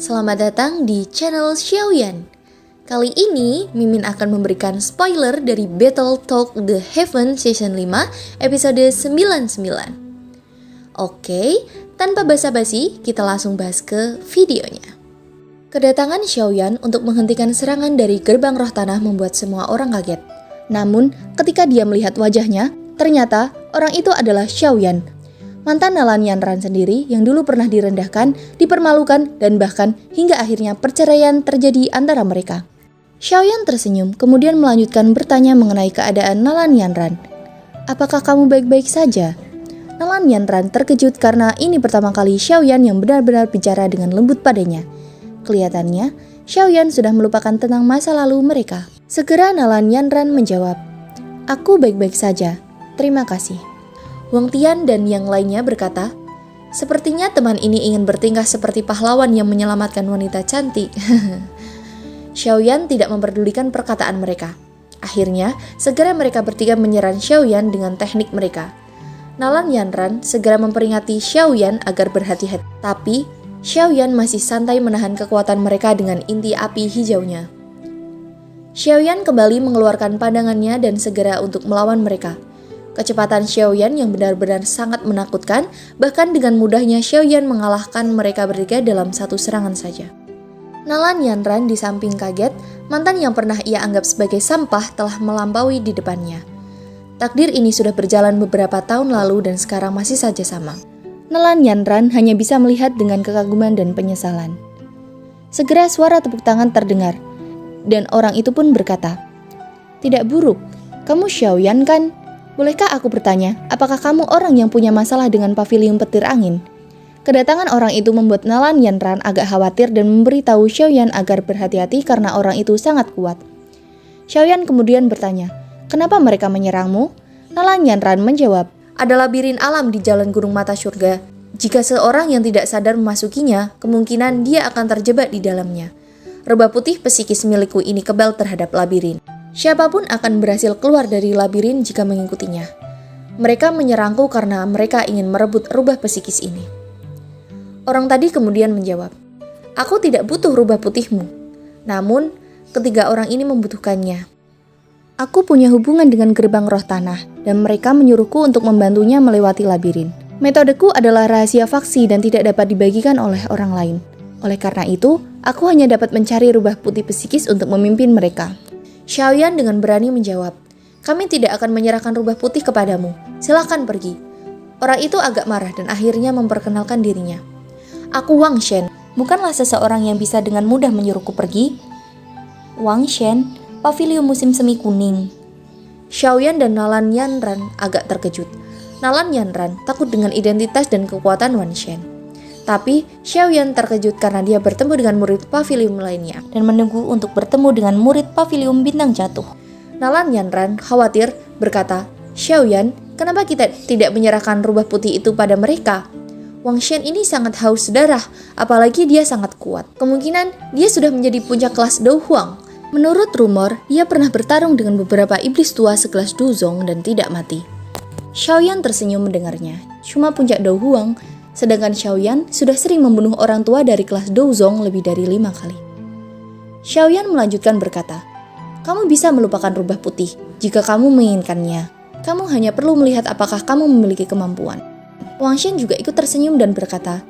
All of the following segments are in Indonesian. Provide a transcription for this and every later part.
Selamat datang di channel Xiaoyan. Kali ini Mimin akan memberikan spoiler dari Battle Talk The Heaven Season 5 episode 99. Oke, tanpa basa-basi kita langsung bahas ke videonya. Kedatangan Xiaoyan untuk menghentikan serangan dari gerbang roh tanah membuat semua orang kaget. Namun, ketika dia melihat wajahnya, ternyata orang itu adalah Xiaoyan, mantan Nalan Yanran sendiri yang dulu pernah direndahkan, dipermalukan, dan bahkan hingga akhirnya perceraian terjadi antara mereka. Xiaoyan tersenyum, kemudian melanjutkan bertanya mengenai keadaan Nalan Yanran. "Apakah kamu baik-baik saja?" Nalan Yanran terkejut karena ini pertama kali Xiaoyan yang benar-benar bicara dengan lembut padanya. Kelihatannya, Xiaoyan sudah melupakan tentang masa lalu mereka. Segera Nalan Yanran menjawab, "Aku baik-baik saja, terima kasih." Wang Tian dan yang lainnya berkata, "Sepertinya teman ini ingin bertingkah seperti pahlawan yang menyelamatkan wanita cantik." Xiaoyan tidak memperdulikan perkataan mereka. Akhirnya, segera mereka bertiga menyerang Xiaoyan dengan teknik mereka. Nalan Yanran segera memperingati Xiaoyan agar berhati-hati. Tapi, Xiaoyan masih santai menahan kekuatan mereka dengan inti api hijaunya. Xiaoyan kembali mengeluarkan pandangannya dan segera untuk melawan mereka. Kecepatan Xiaoyan yang benar-benar sangat menakutkan, bahkan dengan mudahnya Xiaoyan mengalahkan mereka bertiga dalam satu serangan saja. Nalan Yanran di samping kaget, mantan yang pernah ia anggap sebagai sampah telah melampaui di depannya. Takdir ini sudah berjalan beberapa tahun lalu dan sekarang masih saja sama. Nalan Yanran hanya bisa melihat dengan kekaguman dan penyesalan. Segera suara tepuk tangan terdengar, dan orang itu pun berkata, "Tidak buruk, kamu Xiaoyan kan? Bolehkah aku bertanya, apakah kamu orang yang punya masalah dengan pavilion petir angin?" Kedatangan orang itu membuat Nalan Yanran agak khawatir dan memberitahu Xiaoyan agar berhati-hati karena orang itu sangat kuat. Xiaoyan kemudian bertanya, "Kenapa mereka menyerangmu?" Nalan Yanran menjawab, "Ada labirin alam di jalan Gunung Mata Surga. Jika seorang yang tidak sadar memasukinya, kemungkinan dia akan terjebak di dalamnya. Rubah putih psikis milikku ini kebal terhadap labirin. Siapapun akan berhasil keluar dari labirin jika mengikutinya. Mereka menyerangku karena mereka ingin merebut rubah psikis ini." Orang tadi kemudian menjawab, "Aku tidak butuh rubah putihmu. Namun, ketiga orang ini membutuhkannya. Aku punya hubungan dengan gerbang roh tanah, dan mereka menyuruhku untuk membantunya melewati labirin. Metodeku adalah rahasia faksi dan tidak dapat dibagikan oleh orang lain. Oleh karena itu, aku hanya dapat mencari rubah putih psikis untuk memimpin mereka." Xiaoyan dengan berani menjawab, "Kami tidak akan menyerahkan rubah putih kepadamu. Silakan pergi." Orang itu agak marah dan akhirnya memperkenalkan dirinya. "Aku Wang Shen, bukanlah seseorang yang bisa dengan mudah menyuruhku pergi." "Wang Shen, pavilion musim semi kuning." Xiaoyan dan Nalan Yanran agak terkejut. Nalan Yanran takut dengan identitas dan kekuatan Wang Shen. Tapi Xiaoyan terkejut karena dia bertemu dengan murid pavilion lainnya dan menunggu untuk bertemu dengan murid pavilion bintang jatuh. Nalan Yanran khawatir berkata, "Xiaoyan, kenapa kita tidak menyerahkan rubah putih itu pada mereka? Wang Shen ini sangat haus darah, apalagi dia sangat kuat. Kemungkinan dia sudah menjadi puncak kelas Dou Huang. Menurut rumor, dia pernah bertarung dengan beberapa iblis tua sekelas Du Zong dan tidak mati." Xiaoyan tersenyum mendengarnya. Cuma puncak Dou Huang, sedangkan Xiaoyan sudah sering membunuh orang tua dari kelas Dou Zong lebih dari 5 kali. Xiaoyan melanjutkan berkata, "Kamu bisa melupakan rubah putih jika kamu menginginkannya. Kamu hanya perlu melihat apakah kamu memiliki kemampuan." Wang Shen juga ikut tersenyum dan berkata,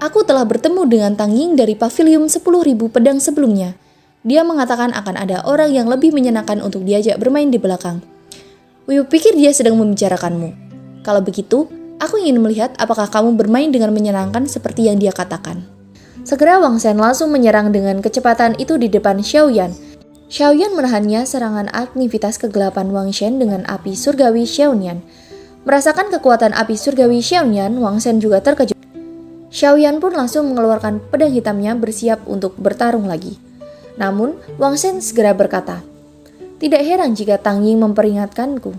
"Aku telah bertemu dengan Tang Ying dari pavilion 10.000 pedang sebelumnya. Dia mengatakan akan ada orang yang lebih menyenangkan untuk diajak bermain di belakang. Wiu pikir dia sedang membicarakanmu. Kalau begitu, aku ingin melihat apakah kamu bermain dengan menyenangkan seperti yang dia katakan." Segera Wang Shen langsung menyerang dengan kecepatan itu di depan Xiaoyan. Xiaoyan menahannya serangan aktivitas kegelapan Wang Shen dengan api surgawi Xiaoyan. Merasakan kekuatan api surgawi Xiaoyan, Wang Shen juga terkejut. Xiaoyan pun langsung mengeluarkan pedang hitamnya bersiap untuk bertarung lagi. Namun, Wang Shen segera berkata, "Tidak heran jika Tang Ying memperingatkanku.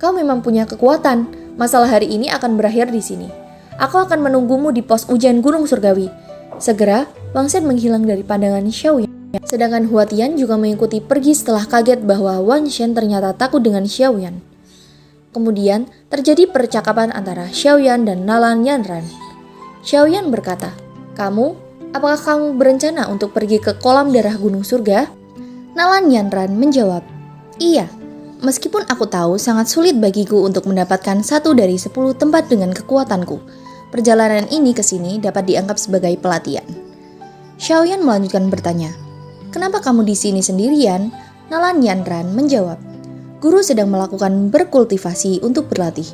Kau memang punya kekuatan. Masalah hari ini akan berakhir di sini. Aku akan menunggumu di pos ujian Gunung Surgawi." Segera, Wang Shen menghilang dari pandangan Xiaoyan. Sedangkan Hua Tian juga mengikuti pergi setelah kaget bahwa Wang Shen ternyata takut dengan Xiaoyan. Kemudian, terjadi percakapan antara Xiaoyan dan Nalan Yanran. Xiaoyan berkata, "Kamu, Apakah kamu berencana untuk pergi ke kolam darah gunung surga? Nalan Yanran menjawab, iya. Meskipun aku tahu sangat sulit bagiku untuk mendapatkan 1 dari 10 tempat dengan kekuatanku, perjalanan ini ke sini dapat dianggap sebagai pelatihan. Xiaoyan melanjutkan bertanya, kenapa kamu di sini sendirian? Nalan Yanran menjawab, guru sedang melakukan berkultivasi untuk berlatih.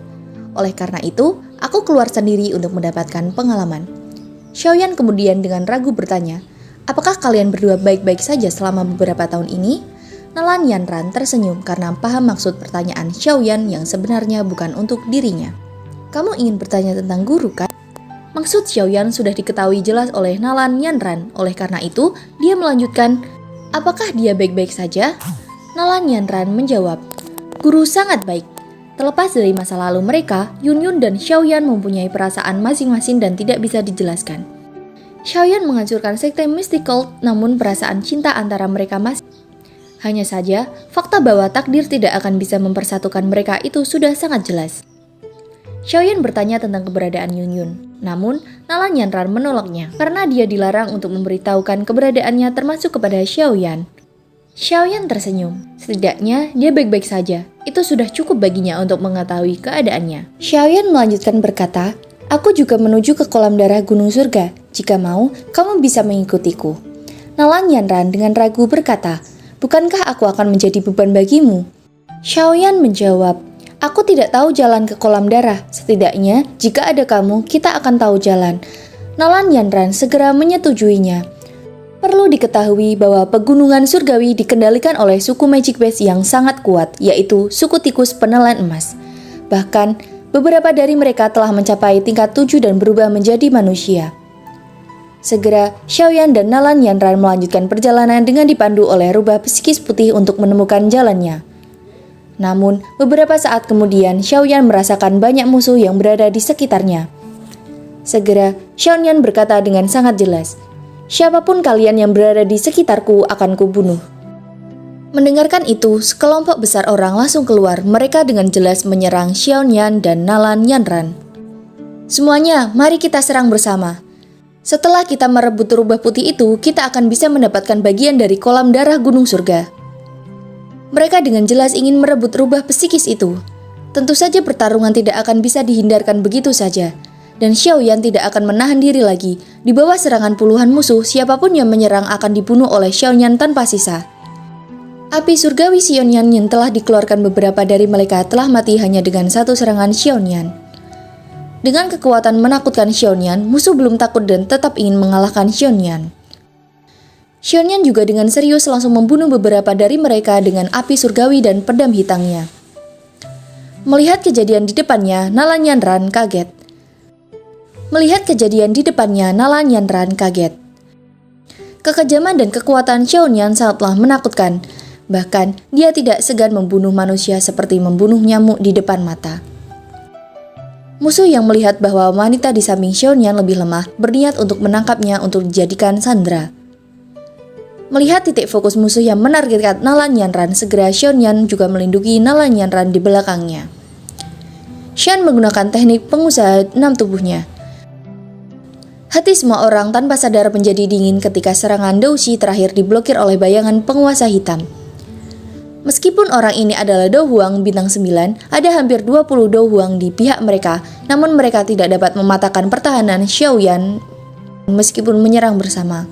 Oleh karena itu, aku keluar sendiri untuk mendapatkan pengalaman. Xiaoyan kemudian dengan ragu bertanya, apakah kalian berdua baik-baik saja selama beberapa tahun ini? Nalan Yanran tersenyum karena paham maksud pertanyaan Xiaoyan yang sebenarnya bukan untuk dirinya. Kamu ingin bertanya tentang guru kan? Maksud Xiaoyan sudah diketahui jelas oleh Nalan Yanran. Oleh karena itu, dia melanjutkan, apakah dia baik-baik saja? Nalan Yanran menjawab, guru sangat baik. Terlepas dari masa lalu mereka, Yunyun dan Xiaoyan mempunyai perasaan masing-masing dan tidak bisa dijelaskan. Xiaoyan menghancurkan sekte Mystic Cult, namun perasaan cinta antara mereka masih. Hanya saja, fakta bahwa takdir tidak akan bisa mempersatukan mereka itu sudah sangat jelas. Xiaoyan bertanya tentang keberadaan Yunyun, namun Nalan Yanran menolaknya karena dia dilarang untuk memberitahukan keberadaannya termasuk kepada Xiaoyan. Xiaoyan tersenyum, setidaknya dia baik-baik saja, itu sudah cukup baginya untuk mengetahui keadaannya. Xiaoyan melanjutkan berkata, aku juga menuju ke kolam darah gunung surga, jika mau, kamu bisa mengikutiku. Nalan Yanran dengan ragu berkata, bukankah aku akan menjadi beban bagimu? Xiaoyan menjawab, aku tidak tahu jalan ke kolam darah. Setidaknya, jika ada kamu, kita akan tahu jalan. Nalan Yanran segera menyetujuinya. Perlu diketahui bahwa pegunungan surgawi dikendalikan oleh suku Magic Base yang sangat kuat, yaitu suku tikus penelan emas. Bahkan, beberapa dari mereka telah mencapai tingkat 7 dan berubah menjadi manusia. Segera, Xiaoyan dan Nalan Yanran melanjutkan perjalanan dengan dipandu oleh rubah psikis putih untuk menemukan jalannya. Namun, beberapa saat kemudian, Xiaoyan merasakan banyak musuh yang berada di sekitarnya. Segera, Xiaoyan berkata dengan sangat jelas, siapapun kalian yang berada di sekitarku akan kubunuh. Mendengarkan itu, sekelompok besar orang langsung keluar, mereka dengan jelas menyerang Xiaoyan dan Nalan Yanran. Semuanya, mari kita serang bersama. Setelah kita merebut rubah putih itu, kita akan bisa mendapatkan bagian dari kolam darah gunung surga. Mereka dengan jelas ingin merebut rubah psikis itu. Tentu saja pertarungan tidak akan bisa dihindarkan begitu saja. Dan Xiaoyan tidak akan menahan diri lagi. Di bawah serangan puluhan musuh, siapapun yang menyerang akan dibunuh oleh Xiaoyan tanpa sisa. Api surgawi Xiaoyan yang telah dikeluarkan beberapa dari mereka telah mati hanya dengan satu serangan Xiaoyan. Dengan kekuatan menakutkan Xiaoyan, musuh belum takut dan tetap ingin mengalahkan Xiaoyan. Xiaoyan juga dengan serius langsung membunuh beberapa dari mereka dengan api surgawi dan pedang hitamnya. Melihat kejadian di depannya, Nalan Yanran kaget. Kekejaman dan kekuatan Xiaoyan sangatlah menakutkan. Bahkan, dia tidak segan membunuh manusia seperti membunuh nyamuk di depan mata. Musuh yang melihat bahwa wanita di samping Xiaoyan lebih lemah, berniat untuk menangkapnya untuk dijadikan sandera. Melihat titik fokus musuh yang menargetkan Nalan Yanran, segera Xiaoyan juga melindungi Nalan Yanran di belakangnya. Xian menggunakan teknik pengusaha 6 tubuhnya. Hati semua orang tanpa sadar menjadi dingin ketika serangan Douxi terakhir diblokir oleh bayangan penguasa hitam. Meskipun orang ini adalah Do Huang bintang 9, ada hampir 20 Do Huang di pihak mereka, namun mereka tidak dapat mematahkan pertahanan Xiaoyan meskipun menyerang bersama.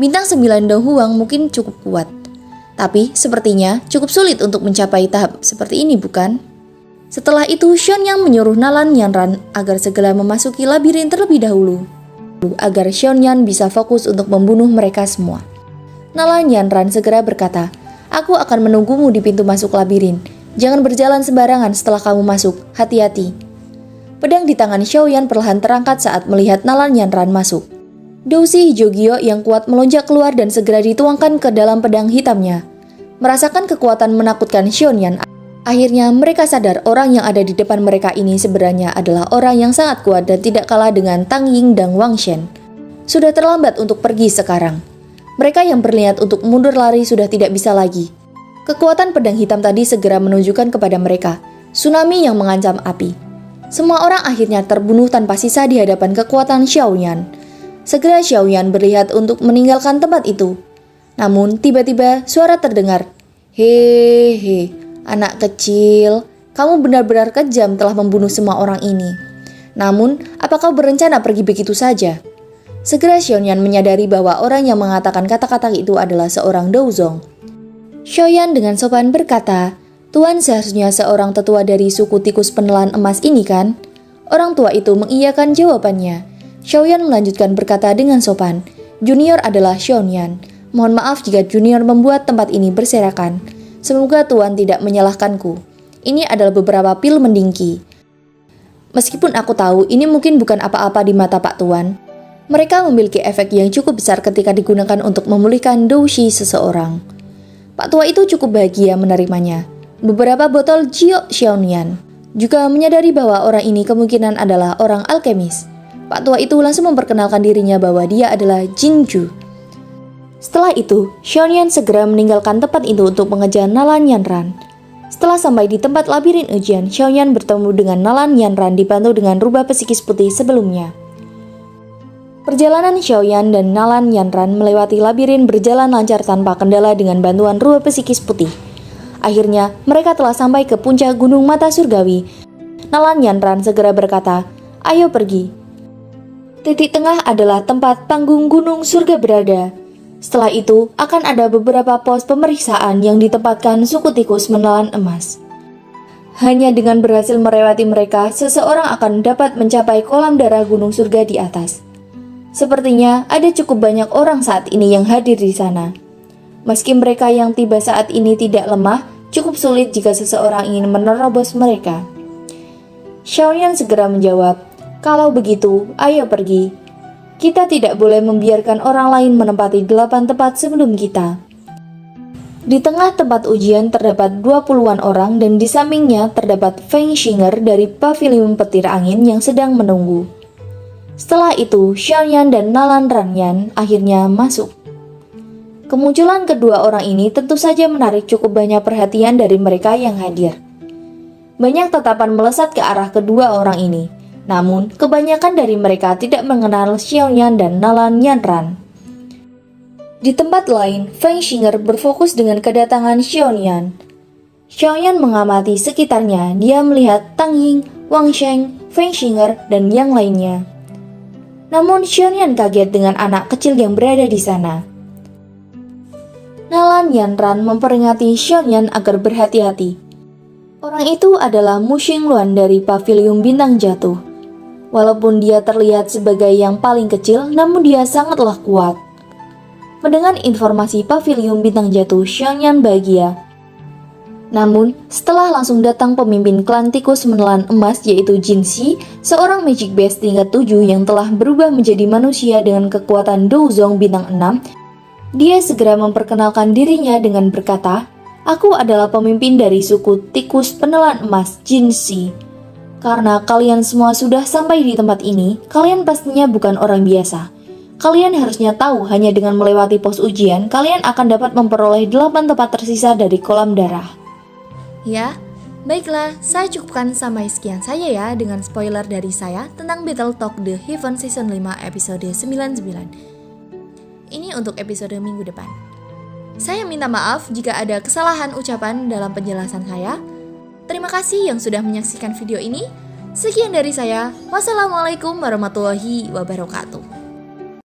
Bintang 9 Do Huang mungkin cukup kuat, tapi sepertinya cukup sulit untuk mencapai tahap seperti ini, bukan? Setelah itu, Xiaoyan menyuruh Nalan Yanran agar segera memasuki labirin terlebih dahulu, agar Xiaoyan bisa fokus untuk membunuh mereka semua. Nalan Yanran segera berkata, aku akan menunggumu di pintu masuk labirin. Jangan berjalan sembarangan setelah kamu masuk. Hati-hati. Pedang di tangan Xiaoyan perlahan terangkat saat melihat Nalan Yanran masuk. Douxi hijau giok yang kuat melonjak keluar dan segera dituangkan ke dalam pedang hitamnya. Merasakan kekuatan menakutkan Xiaoyan, akhirnya mereka sadar orang yang ada di depan mereka ini sebenarnya adalah orang yang sangat kuat dan tidak kalah dengan Tang Ying dan Wang Shen. Sudah terlambat untuk pergi sekarang. Mereka yang berniat untuk mundur lari sudah tidak bisa lagi. Kekuatan pedang hitam tadi segera menunjukkan kepada mereka tsunami yang mengancam api. Semua orang akhirnya terbunuh tanpa sisa di hadapan kekuatan Xiaoyan. Segera Xiaoyan berlihat untuk meninggalkan tempat itu. Namun tiba-tiba suara terdengar. Hehe, anak kecil, kamu benar-benar kejam telah membunuh semua orang ini. Namun, apa kau berencana pergi begitu saja? Segera Xiaoyan menyadari bahwa orang yang mengatakan kata-kata itu adalah seorang Douzong. Xiaoyan dengan sopan berkata, Tuan seharusnya seorang tetua dari suku tikus penelan emas ini kan? Orang tua itu mengiyakan jawabannya. Xiaoyan melanjutkan berkata dengan sopan, Junior adalah Xiaoyan. Mohon maaf jika Junior membuat tempat ini berserakan. Semoga Tuan tidak menyalahkanku. Ini adalah beberapa pil mendingki. Meskipun aku tahu ini mungkin bukan apa-apa di mata Pak Tuan, mereka memiliki efek yang cukup besar ketika digunakan untuk memulihkan doushi seseorang. Pak tua itu cukup bahagia menerimanya. Beberapa botol Jio Xiaoyan juga menyadari bahwa orang ini kemungkinan adalah orang alkemis. Pak tua itu langsung memperkenalkan dirinya bahwa dia adalah Jinju. Setelah itu, Xiaoyan segera meninggalkan tempat itu untuk mengejar Nalan Yanran. Setelah sampai di tempat labirin ujian, Xiaoyan bertemu dengan Nalan Yanran dibantu dengan rubah psikis putih sebelumnya. Perjalanan Xiaoyan dan Nalan Yanran melewati labirin berjalan lancar tanpa kendala dengan bantuan rubah psikis putih. Akhirnya, mereka telah sampai ke puncak gunung mata surgawi. Nalan Yanran segera berkata, "Ayo pergi." Titik tengah adalah tempat panggung gunung surga berada. Setelah itu, akan ada beberapa pos pemeriksaan yang ditempatkan suku tikus menelan emas. Hanya dengan berhasil melewati mereka, seseorang akan dapat mencapai kolam darah gunung surga di atas. Sepertinya ada cukup banyak orang saat ini yang hadir di sana. Meski mereka yang tiba saat ini tidak lemah, cukup sulit jika seseorang ingin menerobos mereka. Xiaoyan segera menjawab, "Kalau begitu, ayo pergi. Kita tidak boleh membiarkan orang lain menempati 8 tempat sebelum kita." Di tengah tempat ujian terdapat 20-an orang dan di sampingnya terdapat Feng Xinger dari pavilion petir angin yang sedang menunggu. Setelah itu, Xiaoyan dan Nalan Ranyan akhirnya masuk. Kemunculan kedua orang ini tentu saja menarik cukup banyak perhatian dari mereka yang hadir. Banyak tatapan melesat ke arah kedua orang ini. Namun, kebanyakan dari mereka tidak mengenal Xiaoyan dan Nalan Yanran. Di tempat lain, Feng Xinger berfokus dengan kedatangan Xiaoyan. Xiaoyan mengamati sekitarnya, dia melihat Tang Ying, Wang Sheng, Feng Xinger, dan yang lainnya. Namun, Xiaoyan kaget dengan anak kecil yang berada di sana. Nalan Yanran memperingati Xiaoyan agar berhati-hati. Orang itu adalah Mu Xingluan dari pavilion bintang jatuh. Walaupun dia terlihat sebagai yang paling kecil, namun dia sangatlah kuat. Mendengar informasi pavilion bintang jatuh, Xiaoyan bahagia. Namun, setelah langsung datang pemimpin klan tikus menelan emas yaitu Jinxi, seorang magic beast tingkat 7 yang telah berubah menjadi manusia dengan kekuatan Douzong bintang 6, dia segera memperkenalkan dirinya dengan berkata, "Aku adalah pemimpin dari suku tikus penelan emas Jinxi. Karena kalian semua sudah sampai di tempat ini, kalian pastinya bukan orang biasa. Kalian harusnya tahu hanya dengan melewati pos ujian, kalian akan dapat memperoleh 8 tempat tersisa dari kolam darah." Ya, baiklah, saya cukupkan sampai sekian saja ya dengan spoiler dari saya tentang Battle Talk The Heaven Season 5 episode 99. Ini untuk episode minggu depan. Saya minta maaf jika ada kesalahan ucapan dalam penjelasan saya. Terima kasih yang sudah menyaksikan video ini. Sekian dari saya. Wassalamualaikum warahmatullahi wabarakatuh.